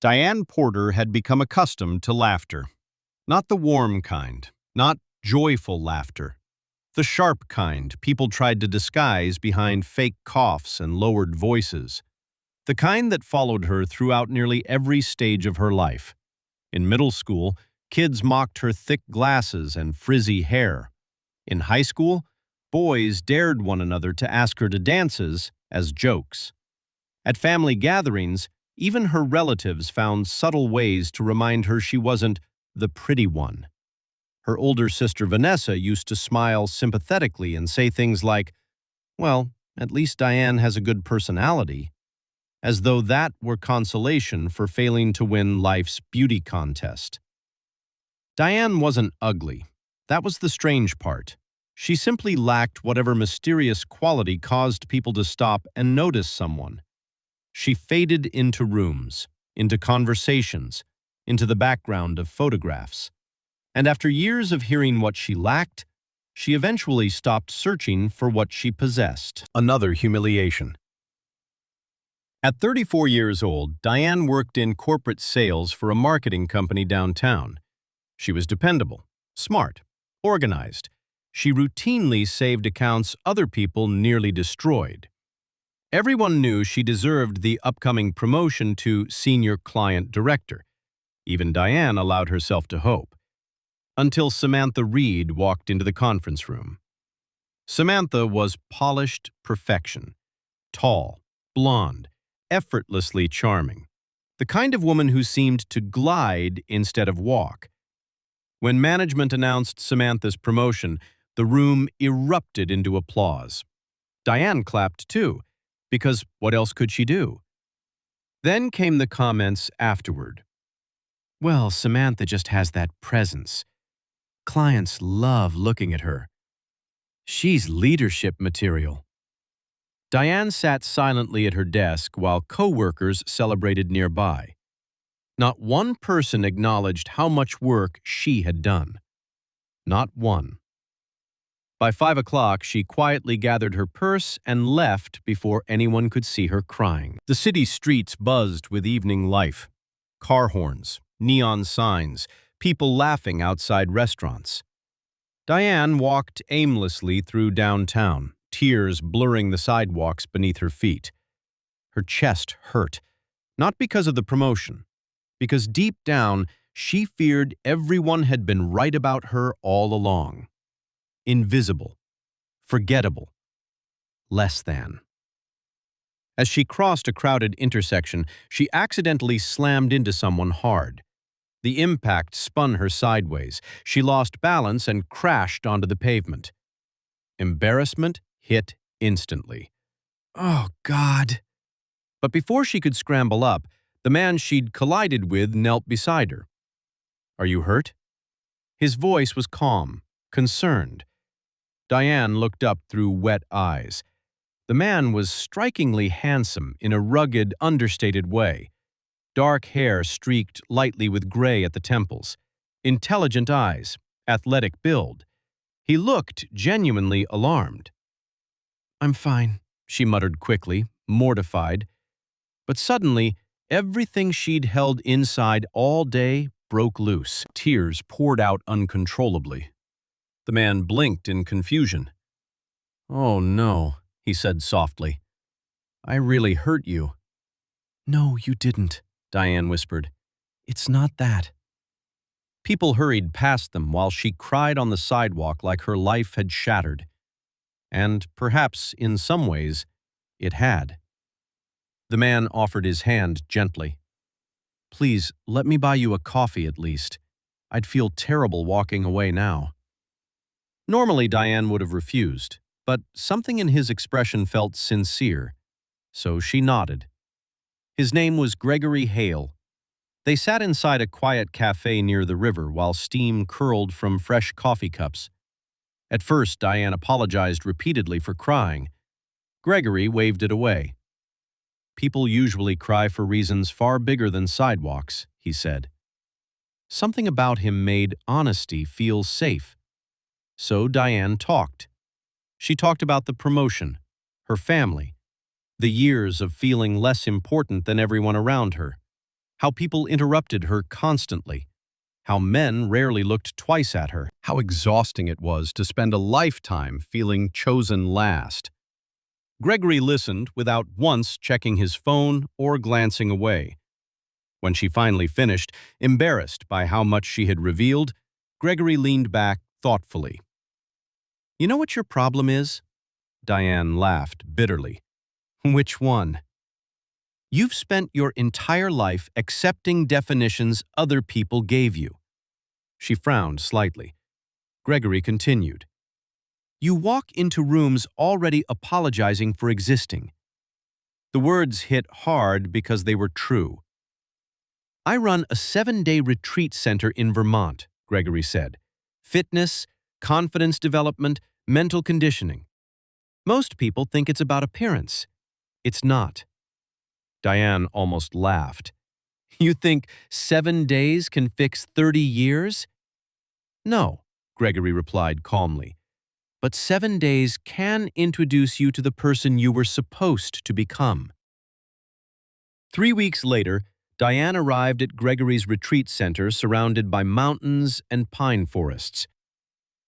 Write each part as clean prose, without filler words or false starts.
Diane Porter had become accustomed to laughter. Not the warm kind, not joyful laughter. The sharp kind people tried to disguise behind fake coughs and lowered voices. The kind that followed her throughout nearly every stage of her life. In middle school, kids mocked her thick glasses and frizzy hair. In high school, boys dared one another to ask her to dances as jokes. At family gatherings, even her relatives found subtle ways to remind her she wasn't the pretty one. Her older sister Vanessa used to smile sympathetically and say things like, "Well, at least Diane has a good personality," as though that were consolation for failing to win life's beauty contest. Diane wasn't ugly. That was the strange part. She simply lacked whatever mysterious quality caused people to stop and notice someone. She faded into rooms, into conversations, into the background of photographs. And after years of hearing what she lacked, she eventually stopped searching for what she possessed. Another humiliation. At 34 years old, Diane worked in corporate sales for a marketing company downtown. She was dependable, smart, organized. She routinely saved accounts other people nearly destroyed. Everyone knew she deserved the upcoming promotion to senior client director. Even Diane allowed herself to hope. Until Samantha Reed walked into the conference room. Samantha was polished perfection. Tall, blonde, effortlessly charming. The kind of woman who seemed to glide instead of walk. When management announced Samantha's promotion, the room erupted into applause. Diane clapped too, because what else could she do? Then came the comments afterward. "Well, Samantha just has that presence. Clients love looking at her. She's leadership material." Diane sat silently at her desk while coworkers celebrated nearby. Not one person acknowledged how much work she had done. Not one. By 5 o'clock, she quietly gathered her purse and left before anyone could see her crying. The city streets buzzed with evening life. Car horns, neon signs, people laughing outside restaurants. Diane walked aimlessly through downtown, tears blurring the sidewalks beneath her feet. Her chest hurt, not because of the promotion, because deep down she feared everyone had been right about her all along. Invisible, forgettable, less than. As she crossed a crowded intersection, she accidentally slammed into someone hard. The impact spun her sideways. She lost balance and crashed onto the pavement. Embarrassment hit instantly. "Oh, God." But before she could scramble up, the man she'd collided with knelt beside her. "Are you hurt?" His voice was calm, concerned. Diane looked up through wet eyes. The man was strikingly handsome in a rugged, understated way. Dark hair streaked lightly with gray at the temples. Intelligent eyes, athletic build. He looked genuinely alarmed. "I'm fine," she muttered quickly, mortified. But suddenly, everything she'd held inside all day broke loose. Tears poured out uncontrollably. The man blinked in confusion. "Oh, no," he said softly. "I really hurt you." "No, you didn't," Diane whispered. "It's not that." People hurried past them while she cried on the sidewalk like her life had shattered. And perhaps, in some ways, it had. The man offered his hand gently. "Please, let me buy you a coffee at least. I'd feel terrible walking away now." Normally, Diane would have refused, but something in his expression felt sincere, so she nodded. His name was Gregory Hale. They sat inside a quiet cafe near the river while steam curled from fresh coffee cups. At first, Diane apologized repeatedly for crying. Gregory waved it away. "People usually cry for reasons far bigger than sidewalks," he said. Something about him made honesty feel safe. So Diane talked. She talked about the promotion, her family, the years of feeling less important than everyone around her, how people interrupted her constantly, how men rarely looked twice at her, how exhausting it was to spend a lifetime feeling chosen last. Gregory listened without once checking his phone or glancing away. When she finally finished, embarrassed by how much she had revealed, Gregory leaned back thoughtfully. "You know what your problem is?" Diane laughed bitterly. "Which one?" "You've spent your entire life accepting definitions other people gave you." She frowned slightly. Gregory continued. "You walk into rooms already apologizing for existing." The words hit hard because they were true. "I run a 7-day retreat center in Vermont," Gregory said. "Fitness, confidence development, mental conditioning. Most people think it's about appearance. It's not." Diane almost laughed. "You think 7 days can fix 30 years?" "No," Gregory replied calmly. "But 7 days can introduce you to the person you were supposed to become." 3 weeks later, Diane arrived at Gregory's retreat center surrounded by mountains and pine forests.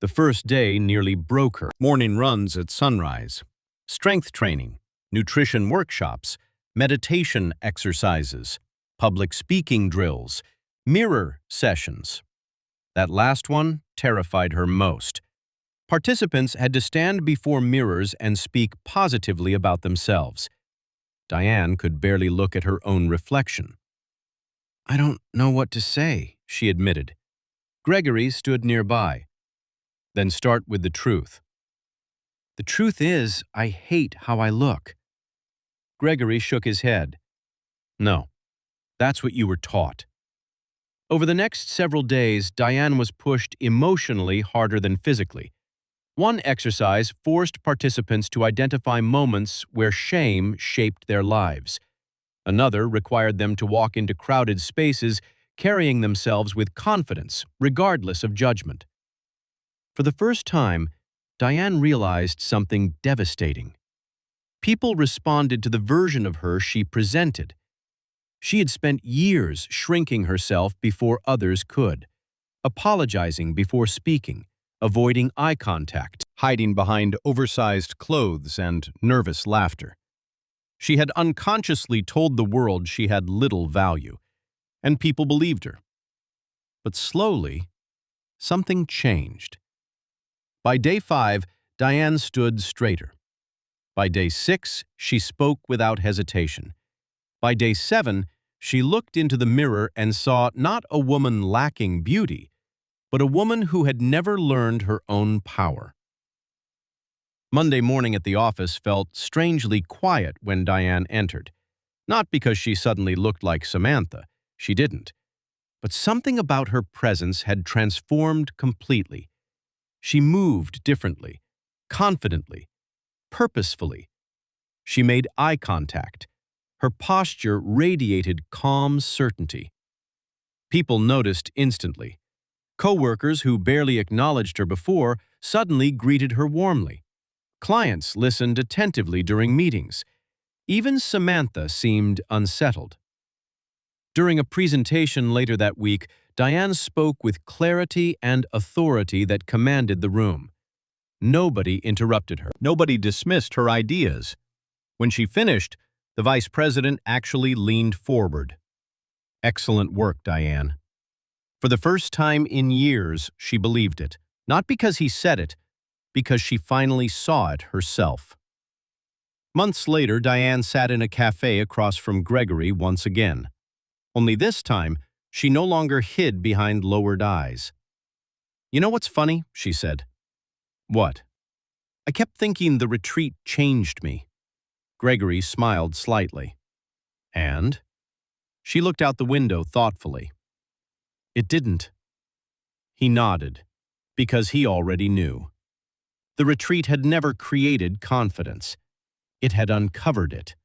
The first day nearly broke her. Morning runs at sunrise, strength training, nutrition workshops, meditation exercises, public speaking drills, mirror sessions. That last one terrified her most. Participants had to stand before mirrors and speak positively about themselves. Diane could barely look at her own reflection. "I don't know what to say," she admitted. Gregory stood nearby. "Then start with the truth." "The truth is, I hate how I look." Gregory shook his head. "No, that's what you were taught." Over the next several days, Diane was pushed emotionally harder than physically. One exercise forced participants to identify moments where shame shaped their lives. Another required them to walk into crowded spaces, carrying themselves with confidence, regardless of judgment. For the first time, Diane realized something devastating. People responded to the version of her she presented. She had spent years shrinking herself before others could, apologizing before speaking, avoiding eye contact, hiding behind oversized clothes and nervous laughter. She had unconsciously told the world she had little value, and people believed her. But slowly, something changed. By day 5, Diane stood straighter. By day 6, she spoke without hesitation. By day 7, she looked into the mirror and saw not a woman lacking beauty, but a woman who had never learned her own power. Monday morning at the office felt strangely quiet when Diane entered. Not because she suddenly looked like Samantha. She didn't. But something about her presence had transformed completely. She moved differently, confidently, purposefully. She made eye contact. Her posture radiated calm certainty. People noticed instantly. Coworkers who barely acknowledged her before suddenly greeted her warmly. Clients listened attentively during meetings. Even Samantha seemed unsettled. During a presentation later that week, Diane spoke with clarity and authority that commanded the room. Nobody interrupted her. Nobody dismissed her ideas. When she finished, the vice president actually leaned forward. "Excellent work, Diane." For the first time in years, she believed it. Not because he said it, because she finally saw it herself. Months later, Diane sat in a cafe across from Gregory once again. Only this time, she no longer hid behind lowered eyes. "You know what's funny?" she said. "What?" "I kept thinking the retreat changed me." Gregory smiled slightly. "And?" She looked out the window thoughtfully. "It didn't." He nodded, because he already knew. The retreat had never created confidence. It had uncovered it.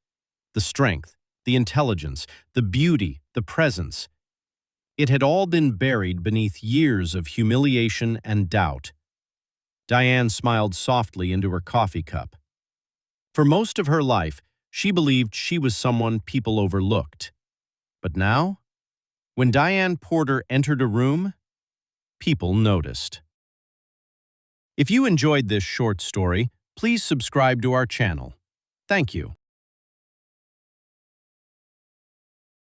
The strength, the intelligence, the beauty, the presence. It had all been buried beneath years of humiliation and doubt. Diane smiled softly into her coffee cup. For most of her life, she believed she was someone people overlooked. But now, When Diane Porter entered a room, people noticed. If you enjoyed this short story, please subscribe to our channel. Thank you.